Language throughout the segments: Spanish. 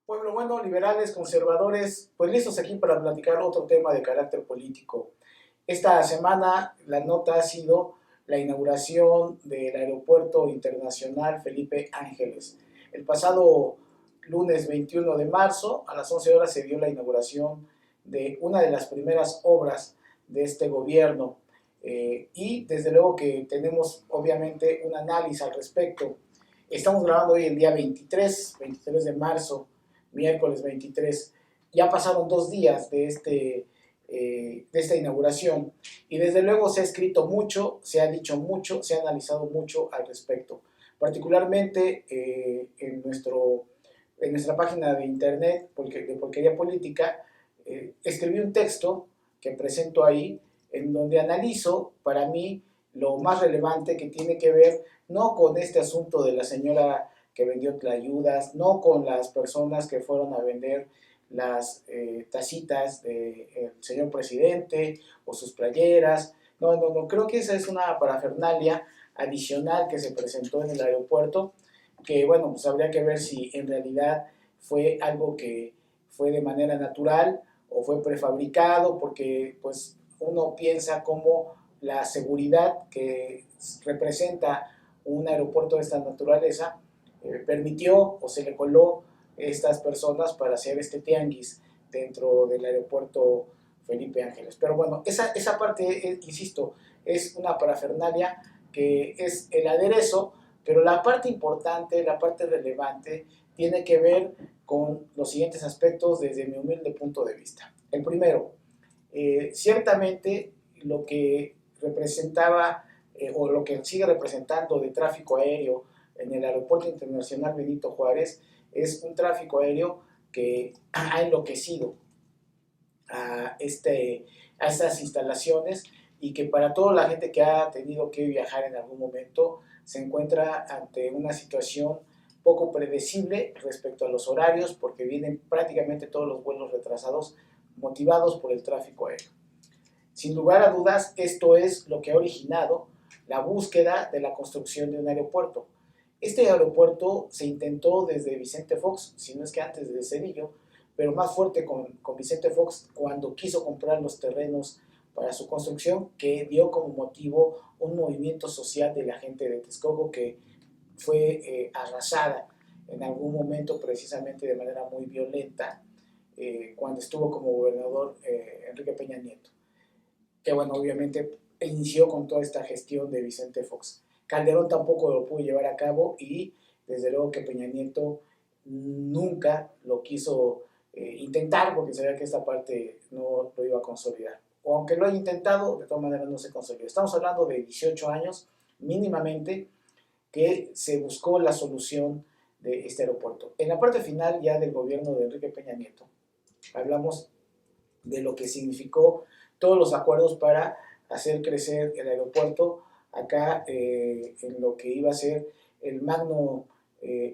Pueblo bueno, liberales, conservadores, pues listos aquí para platicar otro tema de carácter político. Esta semana la nota ha sido la inauguración del Aeropuerto Internacional Felipe Ángeles. El pasado lunes 21 de marzo a las 11 horas se dio la inauguración de una de las primeras obras de este gobierno y desde luego que tenemos obviamente un análisis al respecto. Estamos grabando hoy el día 23 de marzo, miércoles 23. Ya pasaron 2 días de esta inauguración y desde luego se ha escrito mucho, se ha dicho mucho, se ha analizado mucho al respecto. Particularmente en nuestra página de internet de Porquería Política, escribí un texto que presento ahí en donde analizo para mí lo más relevante que tiene que ver no con este asunto de la señora que vendió tlayudas, no con las personas que fueron a vender las tacitas del señor presidente o sus playeras. No, no, no, creo que esa es una parafernalia adicional que se presentó en el aeropuerto, que bueno, pues habría que ver si en realidad fue algo que fue de manera natural o fue prefabricado, porque pues uno piensa cómo la seguridad que representa un aeropuerto de esta naturaleza permitió o se le coló estas personas para hacer este tianguis dentro del aeropuerto Felipe Ángeles. Pero bueno, esa parte, insisto, es una parafernalia que es el aderezo, pero la parte importante, la parte relevante, tiene que ver con los siguientes aspectos desde mi humilde punto de vista. El primero, ciertamente lo que representaba o lo que sigue representando de tráfico aéreo en el Aeropuerto Internacional Benito Juárez es un tráfico aéreo que ha enloquecido a estas instalaciones y que para toda la gente que ha tenido que viajar en algún momento se encuentra ante una situación poco predecible respecto a los horarios, porque vienen prácticamente todos los vuelos retrasados motivados por el tráfico aéreo. Sin lugar a dudas, esto es lo que ha originado la búsqueda de la construcción de un aeropuerto. Este aeropuerto se intentó desde Vicente Fox, si no es que antes de Cedillo, pero más fuerte con Vicente Fox cuando quiso comprar los terrenos para su construcción, que dio como motivo un movimiento social de la gente de Texcoco que fue arrasada en algún momento precisamente de manera muy violenta cuando estuvo como gobernador Enrique Peña Nieto, que bueno, obviamente inició con toda esta gestión de Vicente Fox. Calderón tampoco lo pudo llevar a cabo y desde luego que Peña Nieto nunca lo quiso intentar porque sabía que esta parte no lo iba a consolidar. O aunque lo haya intentado, de todas maneras no se consolidó. Estamos hablando de 18 años mínimamente que se buscó la solución de este aeropuerto. En la parte final ya del gobierno de Enrique Peña Nieto, hablamos de lo que significó todos los acuerdos para hacer crecer el aeropuerto acá en lo que iba a ser el magno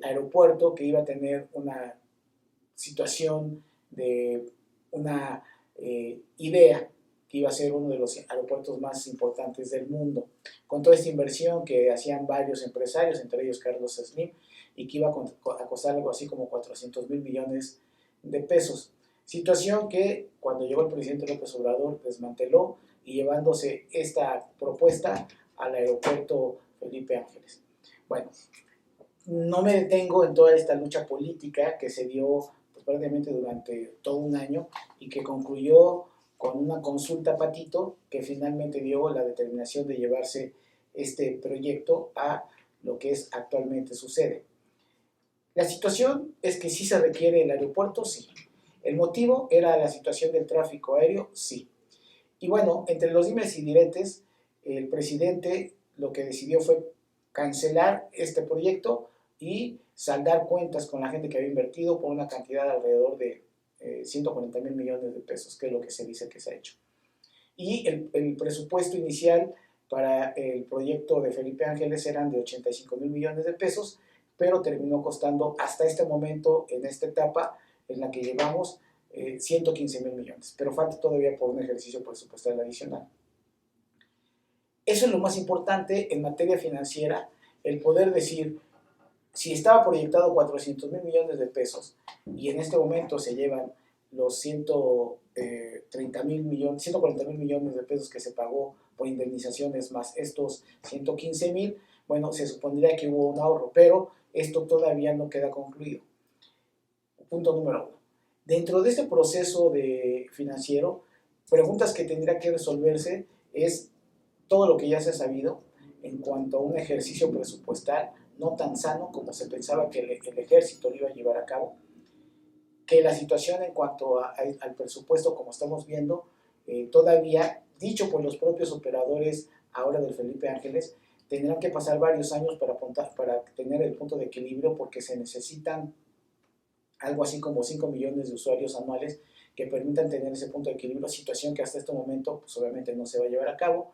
aeropuerto que iba a tener una situación de una idea que iba a ser uno de los aeropuertos más importantes del mundo, con toda esta inversión que hacían varios empresarios, entre ellos Carlos Slim, y que iba a costar algo así como 400 mil millones de pesos. Situación que cuando llegó el presidente López Obrador desmanteló y llevándose esta propuesta al aeropuerto Felipe Ángeles. Bueno, no me detengo en toda esta lucha política que se dio pues, prácticamente durante todo un año y que concluyó con una consulta patito que finalmente dio la determinación de llevarse este proyecto a lo que es actualmente sucede. La situación es que sí se requiere el aeropuerto, sí. El motivo era la situación del tráfico aéreo, sí. Y bueno, entre los dimes y diretes, el presidente lo que decidió fue cancelar este proyecto y saldar cuentas con la gente que había invertido por una cantidad de alrededor de 140 mil millones de pesos, que es lo que se dice que se ha hecho. Y el presupuesto inicial para el proyecto de Felipe Ángeles eran de 85 mil millones de pesos, pero terminó costando hasta este momento, en esta etapa en la que llevamos, 115 mil millones, pero falta todavía por un ejercicio presupuestal adicional. Eso es lo más importante en materia financiera, el poder decir, si estaba proyectado 400,000 millones de pesos y en este momento se llevan los 130,000 millones, 140,000 millones de pesos que se pagó por indemnizaciones más estos 115,000, bueno, se supondría que hubo un ahorro, pero esto todavía no queda concluido. Punto número uno. Dentro de este proceso financiero, preguntas que tendría que resolverse es todo lo que ya se ha sabido en cuanto a un ejercicio presupuestal no tan sano como se pensaba que el ejército lo iba a llevar a cabo, que la situación en cuanto al presupuesto, como estamos viendo, todavía, dicho por los propios operadores ahora del Felipe Ángeles, tendrán que pasar varios años para tener el punto de equilibrio porque se necesitan algo así como 5 millones de usuarios anuales que permitan tener ese punto de equilibrio, situación que hasta este momento pues obviamente no se va a llevar a cabo.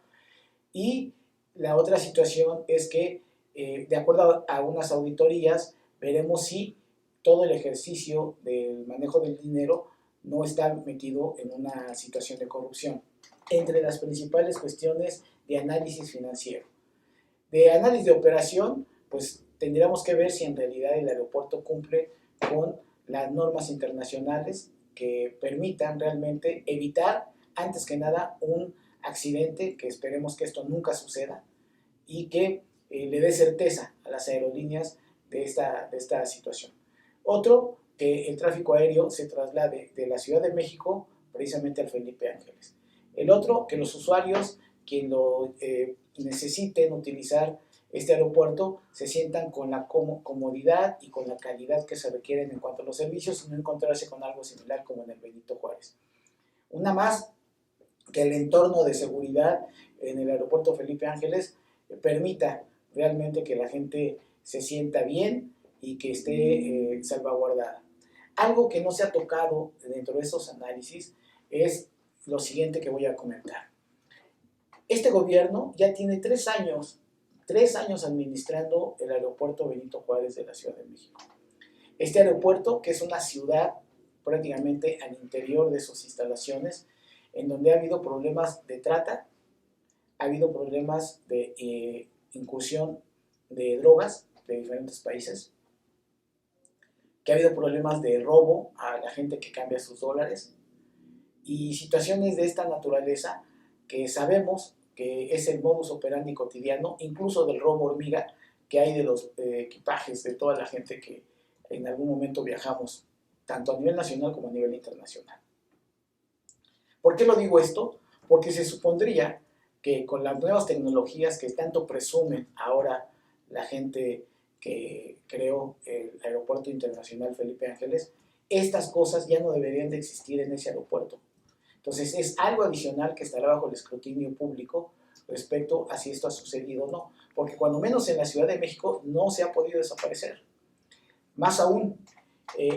Y la otra situación es que, de acuerdo a unas auditorías, veremos si todo el ejercicio del manejo del dinero no está metido en una situación de corrupción. Entre las principales cuestiones de análisis financiero. De análisis de operación, pues tendríamos que ver si en realidad el aeropuerto cumple con las normas internacionales que permitan realmente evitar, antes que nada, un accidente, que esperemos que esto nunca suceda, y que le dé certeza a las aerolíneas de esta situación. Otro, que el tráfico aéreo se traslade de la Ciudad de México precisamente al Felipe Ángeles. El otro, que los usuarios, quien lo necesiten utilizar este aeropuerto, se sientan con la comodidad y con la calidad que se requieren en cuanto a los servicios y no encontrarse con algo similar como en el Benito Juárez. Una más, que el entorno de seguridad en el aeropuerto Felipe Ángeles permita realmente que la gente se sienta bien y que esté salvaguardada. Algo que no se ha tocado dentro de estos análisis es lo siguiente que voy a comentar. Este gobierno ya tiene 3 años administrando el aeropuerto Benito Juárez de la Ciudad de México. Este aeropuerto, que es una ciudad prácticamente al interior de sus instalaciones, en donde ha habido problemas de trata, ha habido problemas de incursión de drogas de diferentes países, que ha habido problemas de robo a la gente que cambia sus dólares y situaciones de esta naturaleza que sabemos que es el modus operandi cotidiano, incluso del robo hormiga que hay de los equipajes de toda la gente que en algún momento viajamos, tanto a nivel nacional como a nivel internacional. ¿Por qué lo digo esto? Porque se supondría que con las nuevas tecnologías que tanto presumen ahora la gente que creó el Aeropuerto Internacional Felipe Ángeles, estas cosas ya no deberían de existir en ese aeropuerto. Entonces es algo adicional que estará bajo el escrutinio público respecto a si esto ha sucedido o no, porque cuando menos en la Ciudad de México no se ha podido desaparecer. Más aún,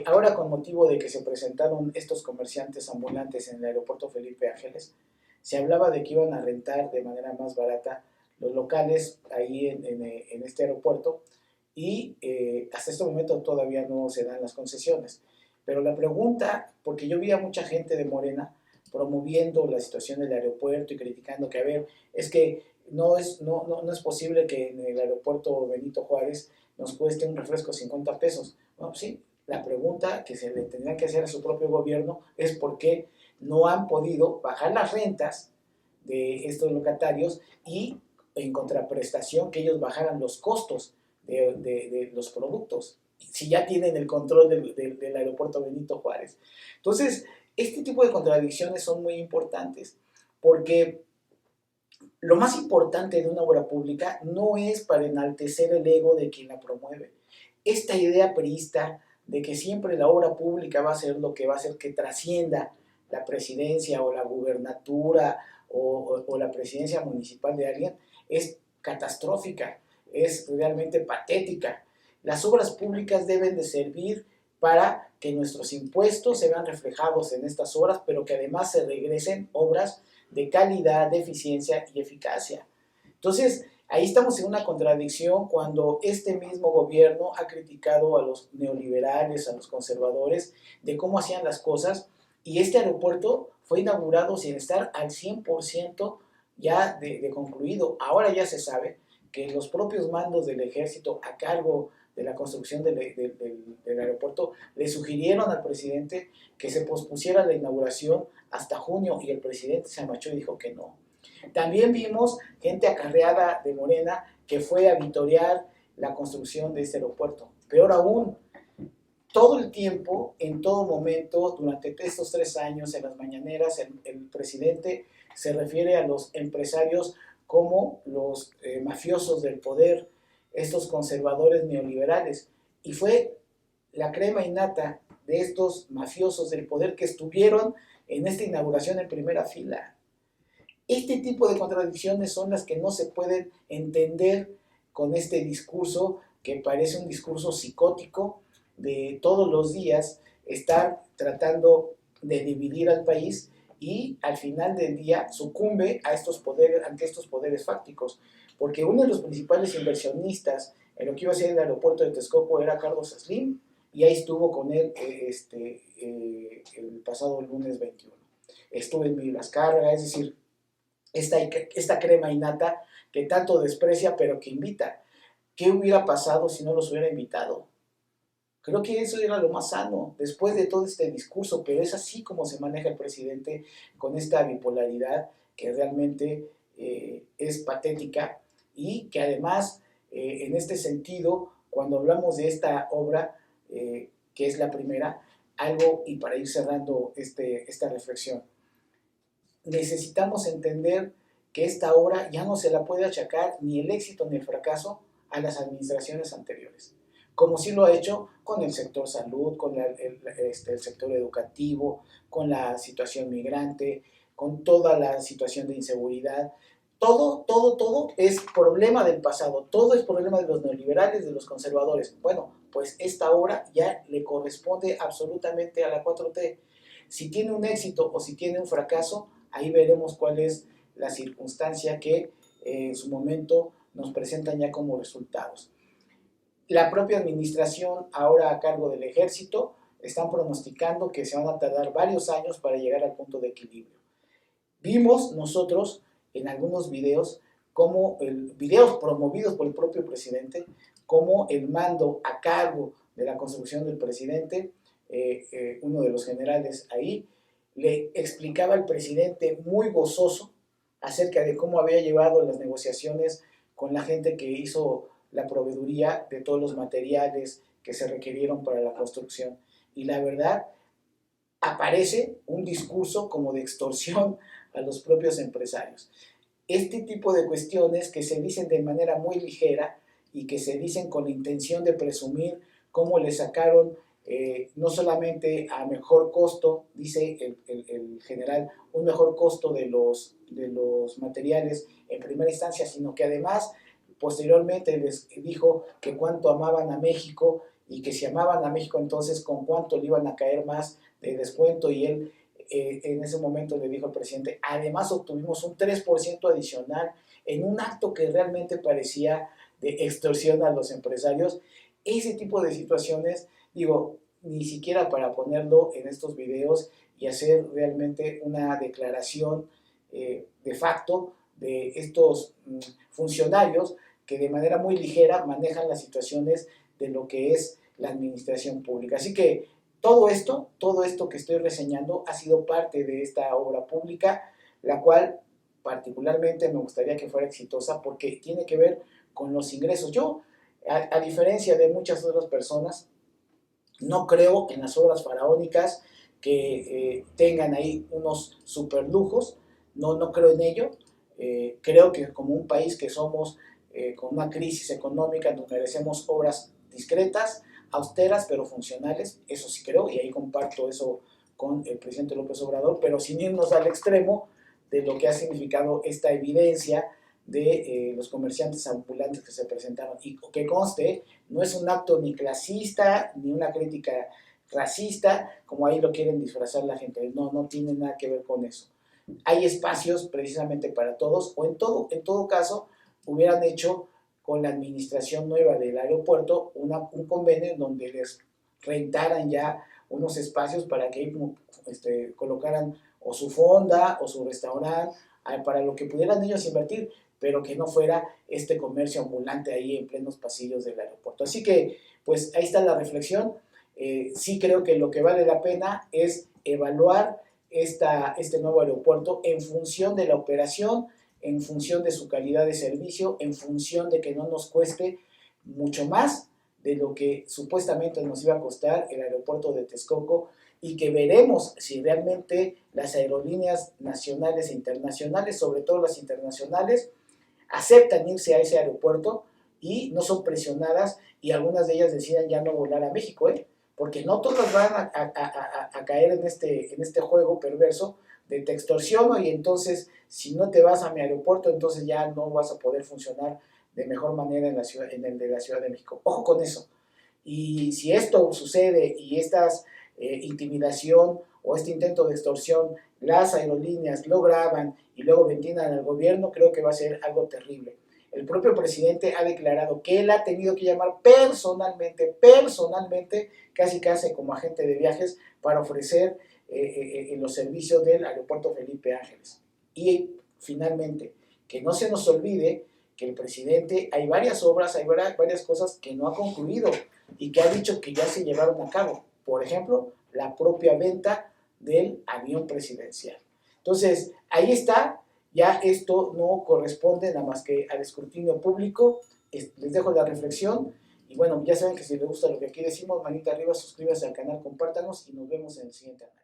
ahora con motivo de que se presentaron estos comerciantes ambulantes en el aeropuerto Felipe Ángeles, se hablaba de que iban a rentar de manera más barata los locales ahí en este aeropuerto y hasta este momento todavía no se dan las concesiones. Pero la pregunta, porque yo vi a mucha gente de Morena promoviendo la situación del aeropuerto y criticando que, a ver, es que no es posible que en el aeropuerto Benito Juárez nos cueste un refresco 50 pesos. Bueno, sí, la pregunta que se le tendría que hacer a su propio gobierno es por qué no han podido bajar las rentas de estos locatarios y en contraprestación que ellos bajaran los costos de los productos, si ya tienen el control del aeropuerto Benito Juárez. Entonces, este tipo de contradicciones son muy importantes porque lo más importante de una obra pública no es para enaltecer el ego de quien la promueve. Esta idea priista de que siempre la obra pública va a ser lo que va a hacer que trascienda la presidencia o la gubernatura o la presidencia municipal de alguien es catastrófica, es realmente patética. Las obras públicas deben de servir para que nuestros impuestos se vean reflejados en estas obras, pero que además se regresen obras de calidad, de eficiencia y eficacia. Entonces, ahí estamos en una contradicción cuando este mismo gobierno ha criticado a los neoliberales, a los conservadores, de cómo hacían las cosas, y este aeropuerto fue inaugurado sin estar al 100% ya de concluido. Ahora ya se sabe que los propios mandos del ejército a cargo de la construcción del aeropuerto, le sugirieron al presidente que se pospusiera la inauguración hasta junio y el presidente se amachó y dijo que no. También vimos gente acarreada de Morena que fue a vitorear la construcción de este aeropuerto. Peor aún, todo el tiempo, en todo momento, durante estos 3 años, en las mañaneras, el presidente se refiere a los empresarios como los mafiosos del poder, estos conservadores neoliberales. Y fue la crema innata de estos mafiosos del poder que estuvieron en esta inauguración en primera fila. Este tipo de contradicciones son las que no se pueden entender con este discurso que parece un discurso psicótico de todos los días estar tratando de dividir al país y al final del día sucumbe a estos poderes, ante estos poderes fácticos, porque uno de los principales inversionistas en lo que iba a ser el aeropuerto de Texcoco era Carlos Slim, y ahí estuvo con él el pasado lunes 21. Estuvo en Milascarga, es decir, esta crema innata que tanto desprecia pero que invita. ¿Qué hubiera pasado si no los hubiera invitado? Creo que eso era lo más sano, después de todo este discurso, pero es así como se maneja el presidente con esta bipolaridad que realmente es patética y que además, en este sentido, cuando hablamos de esta obra, que es la primera, algo, y para ir cerrando esta reflexión, necesitamos entender que esta obra ya no se la puede achacar ni el éxito ni el fracaso a las administraciones anteriores, como sí lo ha hecho con el sector salud, con el sector educativo, con la situación migrante, con toda la situación de inseguridad. Todo es problema del pasado, todo es problema de los neoliberales, de los conservadores. Bueno, pues esta obra ya le corresponde absolutamente a la 4T. Si tiene un éxito o si tiene un fracaso, ahí veremos cuál es la circunstancia que en su momento nos presentan ya como resultados. La propia administración, ahora a cargo del ejército, están pronosticando que se van a tardar varios años para llegar al punto de equilibrio. Vimos nosotros en algunos videos, videos promovidos por el propio presidente, como el mando a cargo de la construcción del presidente, uno de los generales ahí, le explicaba al presidente muy gozoso acerca de cómo había llevado las negociaciones con la gente que hizo la proveeduría de todos los materiales que se requirieron para la construcción. Y la verdad, aparece un discurso como de extorsión a los propios empresarios. Este tipo de cuestiones que se dicen de manera muy ligera y que se dicen con la intención de presumir cómo le sacaron no solamente a mejor costo, dice el general, un mejor costo de los materiales en primera instancia, sino que además posteriormente les dijo que cuánto amaban a México y que si amaban a México entonces con cuánto le iban a caer más de descuento, y él en ese momento le dijo al presidente, además obtuvimos un 3% adicional en un acto que realmente parecía de extorsión a los empresarios. Ese tipo de situaciones, digo, ni siquiera para ponerlo en estos videos y hacer realmente una declaración de facto de estos funcionarios que de manera muy ligera manejan las situaciones de lo que es la administración pública. Así que todo esto que estoy reseñando ha sido parte de esta obra pública, la cual particularmente me gustaría que fuera exitosa porque tiene que ver con los ingresos. Yo, a diferencia de muchas otras personas, no creo en las obras faraónicas que tengan ahí unos superlujos, no creo en ello. Creo que como un país que somos con una crisis económica, nos merecemos obras discretas, austeras pero funcionales, eso sí creo, y ahí comparto eso con el presidente López Obrador, pero sin irnos al extremo de lo que ha significado esta evidencia de los comerciantes ambulantes que se presentaron. Y que conste, no es un acto ni clasista, ni una crítica racista, como ahí lo quieren disfrazar la gente. No tiene nada que ver con eso. Hay espacios precisamente para todos, o en todo caso, hubieran hecho con la administración nueva del aeropuerto un convenio en donde les rentaran ya unos espacios para que colocaran o su fonda o su restaurante, para lo que pudieran ellos invertir, pero que no fuera este comercio ambulante ahí en plenos pasillos del aeropuerto. Así que, pues ahí está la reflexión. Sí creo que lo que vale la pena es evaluar este nuevo aeropuerto en función de la operación, en función de su calidad de servicio, en función de que no nos cueste mucho más de lo que supuestamente nos iba a costar el aeropuerto de Texcoco, y que veremos si realmente las aerolíneas nacionales e internacionales, sobre todo las internacionales, aceptan irse a ese aeropuerto y no son presionadas, y algunas de ellas decidan ya no volar a México, porque no todas van a caer en este juego perverso de te extorsiono, y entonces si no te vas a mi aeropuerto, entonces ya no vas a poder funcionar de mejor manera en el de la Ciudad de México. Ojo con eso. Y si esto sucede y esta intimidación o este intento de extorsión, las aerolíneas lo graban y luego ventilan al gobierno, creo que va a ser algo terrible. El propio presidente ha declarado que él ha tenido que llamar personalmente, casi como agente de viajes, para ofrecer los servicios del aeropuerto Felipe Ángeles. Y finalmente, que no se nos olvide que el presidente, hay varias obras, hay varias cosas que no ha concluido y que ha dicho que ya se llevaron a cabo. Por ejemplo, la propia venta del avión presidencial. Entonces, ahí está, ya esto no corresponde nada más que al escrutinio público. Les dejo la reflexión y bueno, ya saben que si les gusta lo que aquí decimos, manita arriba, suscríbanse al canal, compártanos y nos vemos en el siguiente análisis.